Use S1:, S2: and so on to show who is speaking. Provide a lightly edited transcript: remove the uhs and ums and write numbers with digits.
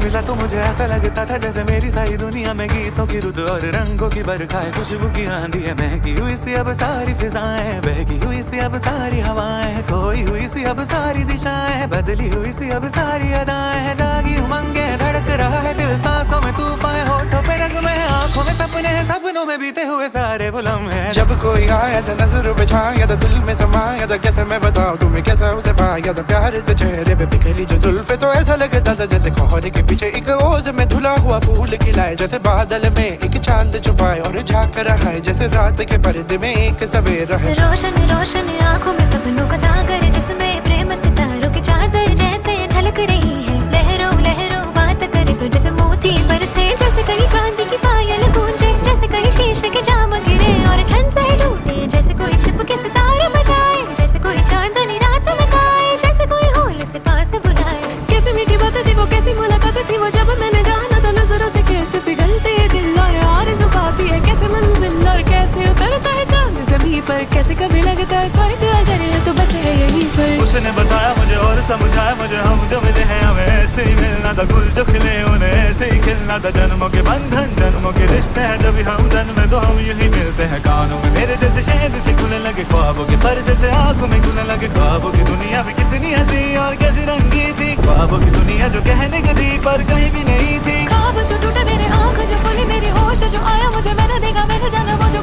S1: मिला तो मुझे ऐसा लगता था जैसे मेरी सारी दुनिया में गीतों की रुत और रंगों की बरखा है, खुशबू की आंधी है, महकी हुई सी अब सारी फिजाएं, बहकी हुई सी अब सारी हवाएं, खोई हुई सी अब सारी दिशाएं, बदली हुई सी अब सारी अदाएं, जागी उमंगे धड़क रहा है दिल, सांसों में तूफान, होठों पे रंग में, आंखों में सपने हैं, सपनों में बीते हुए सारे वो लम्हे।
S2: जब कोई आया था नजरों पे छाया था, दिल में समाया था, कैसे मैं बताऊं तुम्हें कैसा उसे पाया था, प्यार से चेहरे पे बिखरी जो जुल्फे, तो ऐसा लगता था जैसे कोहरे के पीछे एक ओस में धुला हुआ फूल खिलाए, जैसे बादल में एक चांद छुपाए और झांक रहा है, जैसे रात के पर्दे में एक सवेरा है।
S3: रोशन रोशन आंखों में सपनों का सागर, जिसमें प्रेम सितारों की चादर जैसे झलक रही है, लहरों लहरों बात करे तो जैसे मोती बरसे, जैसे कहीं चांदी की पायल गूंजे, जैसे कहीं शीशे के जाम गिरे और छन से टूटे, जैसे कोई छिप के सितारे बजाए, जैसे कोई चांदनी रात में गाए, जैसे कोई होल से पास बुलाए। कैसी मीठी बात थी वो, कैसी मुलाकात थी वो, जब मैंने जाना था नजरों से कैसे पिघलते दिल और आरज़ू पाती है, कैसे मंजिल और कैसे उतरता है चांद ज़मीं पर, कैसे कभी लगता है स्वर्ग अगर है तो बस है यहीं पर।
S1: उसने बताया मुझे और समझाया मुझे, हम जो मिले हैं हमें ऐसे ही मिलना था, गुल जो खिले उन्हें ऐसे ही खिलना था, जन्मों के बंधन जन्मों के रिश्ते हैं, जब हम जन्मे तो हम यही मिलते हैं, कानों में मेरे जैसे शहद से खुलने लगे ख्वाबों के पर, जैसे आंखों में खुलने लगे ख्वाबों की दुनिया में कितनी हंसी और कैसी रंगी थी, ख्वाबों की दुनिया जो कहने की थी पर कहीं भी नहीं थी।
S3: ख्वाब जो टूटे मेरे, आँख जो खुली मेरी, होश जो आया मुझे, मैंने देखा मैंने जाना वो जो